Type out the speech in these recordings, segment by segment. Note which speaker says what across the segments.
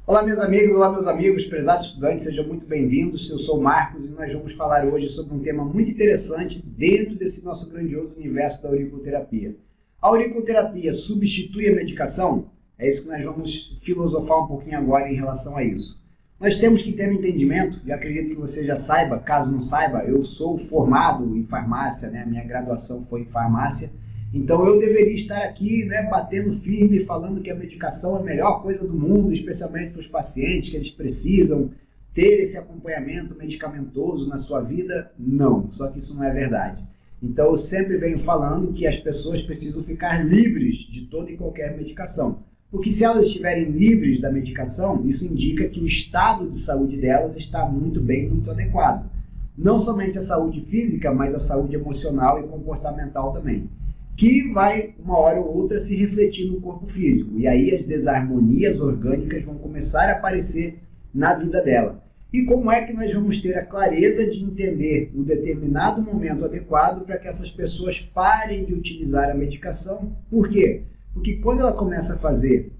Speaker 1: Olá, minhas amigas, olá, meus amigos, prezados estudantes, sejam muito bem-vindos. Eu sou o Marcos e nós vamos falar hoje sobre um tema muito interessante dentro desse nosso grandioso universo da auriculoterapia. A auriculoterapia substitui a medicação? É isso que nós vamos filosofar um pouquinho agora em relação a isso. Nós temos que ter um entendimento, e acredito que você já saiba, caso não saiba, eu sou formado em farmácia, minha graduação foi em farmácia. Então eu deveria estar aqui, batendo firme, falando que a medicação é a melhor coisa do mundo, especialmente para os pacientes, que eles precisam ter esse acompanhamento medicamentoso na sua vida. Não, só que isso não é verdade. Então eu sempre venho falando que as pessoas precisam ficar livres de toda e qualquer medicação. Porque se elas estiverem livres da medicação, isso indica que o estado de saúde delas está muito bem, muito adequado. Não somente a saúde física, mas a saúde emocional e comportamental também, que vai, uma hora ou outra, se refletir no corpo físico. E aí as desarmonias orgânicas vão começar a aparecer na vida dela. E como é que nós vamos ter a clareza de entender um determinado momento adequado para que essas pessoas parem de utilizar a medicação? Por quê? Porque quando ela começa a fazer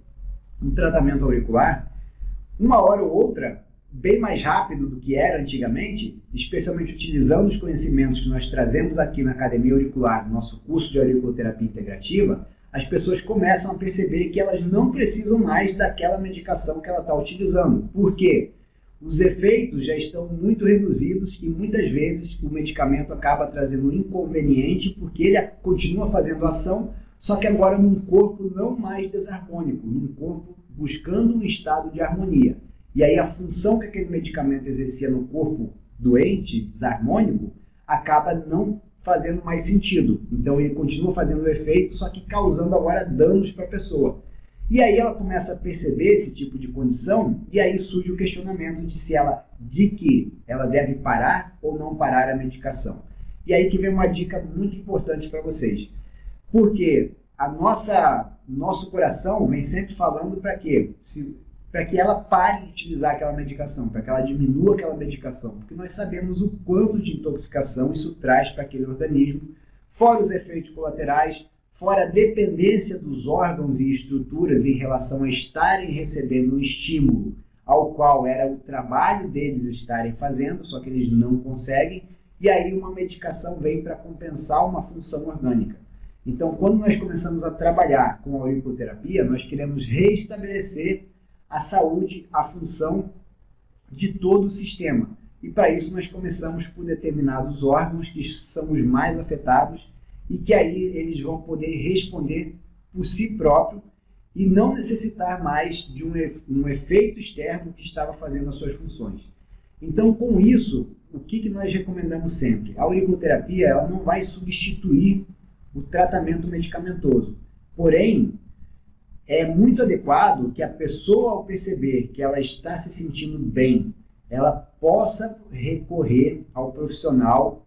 Speaker 1: um tratamento auricular, uma hora ou outra, bem mais rápido do que era antigamente, especialmente utilizando os conhecimentos que nós trazemos aqui na Academia Auricular, no nosso curso de auriculoterapia integrativa, as pessoas começam a perceber que elas não precisam mais daquela medicação que ela está utilizando. Por quê? Os efeitos já estão muito reduzidos e muitas vezes o medicamento acaba trazendo um inconveniente porque ele continua fazendo ação, só que agora num corpo não mais desarmônico, num corpo buscando um estado de harmonia. E aí a função que aquele medicamento exercia no corpo doente, desarmônico, acaba não fazendo mais sentido. Então ele continua fazendo o efeito, só que causando agora danos para a pessoa. E aí ela começa a perceber esse tipo de condição, e aí surge o questionamento de que ela deve parar ou não parar a medicação. E aí que vem uma dica muito importante para vocês. Porque nosso coração vem sempre falando para quê? Para que ela pare de utilizar aquela medicação, para que ela diminua aquela medicação, porque nós sabemos o quanto de intoxicação isso traz para aquele organismo, fora os efeitos colaterais, fora a dependência dos órgãos e estruturas em relação a estarem recebendo um estímulo ao qual era o trabalho deles estarem fazendo, só que eles não conseguem, e aí uma medicação vem para compensar uma função orgânica. Então, quando nós começamos a trabalhar com a auriculoterapia, nós queremos restabelecer a saúde, a função de todo o sistema. E para isso nós começamos por determinados órgãos que são os mais afetados e que aí eles vão poder responder por si próprio e não necessitar mais de um efeito externo que estava fazendo as suas funções. Então, com isso, o que nós recomendamos sempre? A auriculoterapia ela não vai substituir o tratamento medicamentoso. Porém, é muito adequado que a pessoa, ao perceber que ela está se sentindo bem, ela possa recorrer ao profissional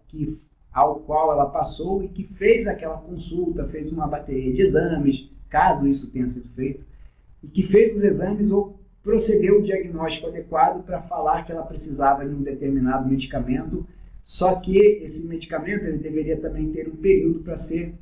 Speaker 1: ao qual ela passou e que fez aquela consulta, fez uma bateria de exames, caso isso tenha sido feito, e que fez os exames ou procedeu o diagnóstico adequado para falar que ela precisava de um determinado medicamento, só que esse medicamento ele deveria também ter um período para ser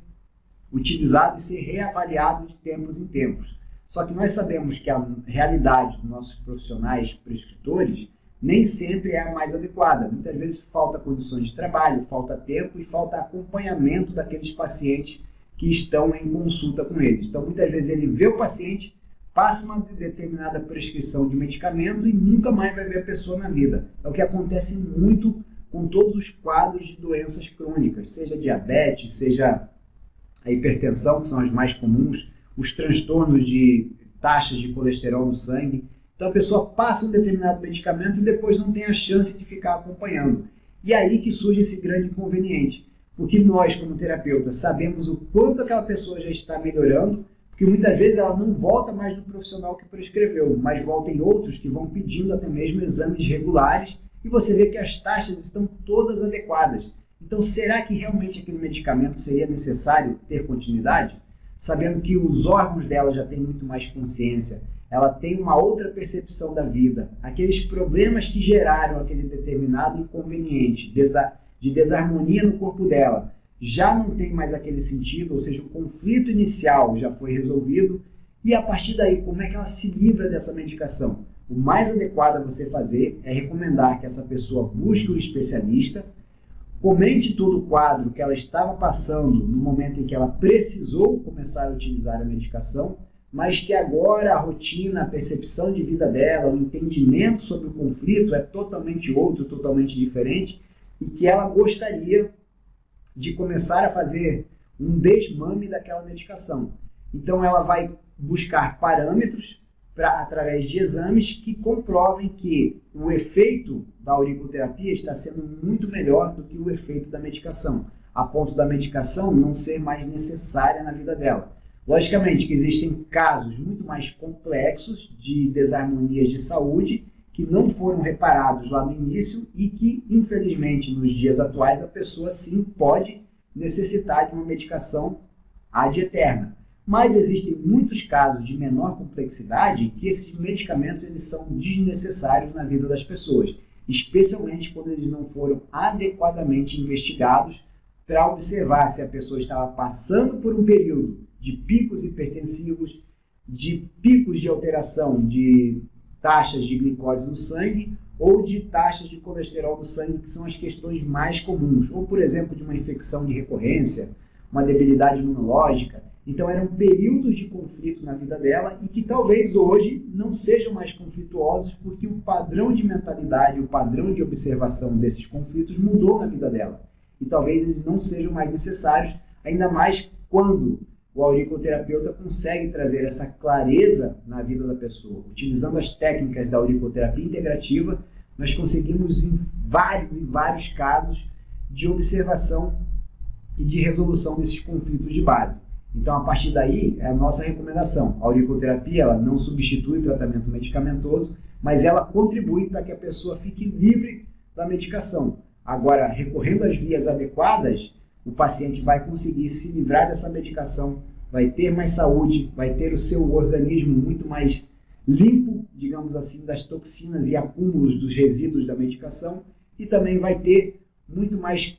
Speaker 1: utilizado e ser reavaliado de tempos em tempos. Só que nós sabemos que a realidade dos nossos profissionais prescritores nem sempre é a mais adequada. Muitas vezes falta condições de trabalho, falta tempo e falta acompanhamento daqueles pacientes que estão em consulta com eles. Então, muitas vezes ele vê o paciente, passa uma determinada prescrição de medicamento e nunca mais vai ver a pessoa na vida. É o que acontece muito com todos os quadros de doenças crônicas, seja diabetes, seja a hipertensão, que são as mais comuns, os transtornos de taxas de colesterol no sangue. Então a pessoa passa um determinado medicamento e depois não tem a chance de ficar acompanhando. E aí que surge esse grande inconveniente, porque nós, como terapeutas, sabemos o quanto aquela pessoa já está melhorando, porque muitas vezes ela não volta mais no profissional que prescreveu, mas volta em outros que vão pedindo até mesmo exames regulares, e você vê que as taxas estão todas adequadas. Então, será que realmente aquele medicamento seria necessário ter continuidade? Sabendo que os órgãos dela já têm muito mais consciência, ela tem uma outra percepção da vida, aqueles problemas que geraram aquele determinado inconveniente de desarmonia no corpo dela, já não tem mais aquele sentido, ou seja, o conflito inicial já foi resolvido, e a partir daí, como é que ela se livra dessa medicação? o mais adequado a você fazer é recomendar que essa pessoa busque um especialista, comente todo o quadro que ela estava passando no momento em que ela precisou começar a utilizar a medicação, mas que agora a rotina, a percepção de vida dela, o entendimento sobre o conflito é totalmente outro, totalmente diferente, e que ela gostaria de começar a fazer um desmame daquela medicação. Então ela vai buscar parâmetros através de exames que comprovem que o efeito da auriculoterapia está sendo muito melhor do que o efeito da medicação, a ponto da medicação não ser mais necessária na vida dela. Logicamente que existem casos muito mais complexos de desarmonias de saúde que não foram reparados lá no início e que, infelizmente, nos dias atuais, a pessoa sim pode necessitar de uma medicação ad eterna. Mas existem muitos casos de menor complexidade que esses medicamentos eles são desnecessários na vida das pessoas, especialmente quando eles não foram adequadamente investigados para observar se a pessoa estava passando por um período de picos hipertensivos, de picos de alteração de taxas de glicose no sangue ou de taxas de colesterol no sangue, que são as questões mais comuns, ou por exemplo de uma infecção de recorrência, uma debilidade imunológica. Então eram períodos de conflito na vida dela e que talvez hoje não sejam mais conflituosos porque o padrão de mentalidade, o padrão de observação desses conflitos mudou na vida dela. E talvez eles não sejam mais necessários, ainda mais quando o auriculoterapeuta consegue trazer essa clareza na vida da pessoa. Utilizando as técnicas da auriculoterapia integrativa, nós conseguimos em vários casos de observação e de resolução desses conflitos de base. Então, a partir daí, é a nossa recomendação. A auriculoterapia ela não substitui o tratamento medicamentoso, mas ela contribui para que a pessoa fique livre da medicação. Agora, recorrendo às vias adequadas, o paciente vai conseguir se livrar dessa medicação, vai ter mais saúde, vai ter o seu organismo muito mais limpo, digamos assim, das toxinas e acúmulos dos resíduos da medicação e também vai ter muito mais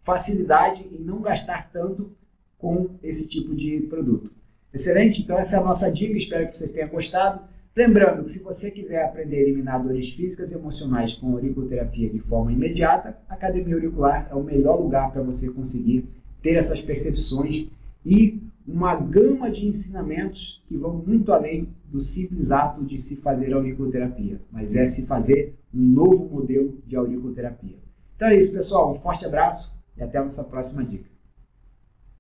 Speaker 1: facilidade em não gastar tanto com esse tipo de produto. Excelente? Então essa é a nossa dica, espero que vocês tenham gostado. Lembrando que se você quiser aprender a eliminar dores físicas e emocionais com auriculoterapia de forma imediata, a Academia Auricular é o melhor lugar para você conseguir ter essas percepções e uma gama de ensinamentos que vão muito além do simples ato de se fazer auriculoterapia, mas é se fazer um novo modelo de auriculoterapia. Então é isso, pessoal. Um forte abraço e até a nossa próxima dica.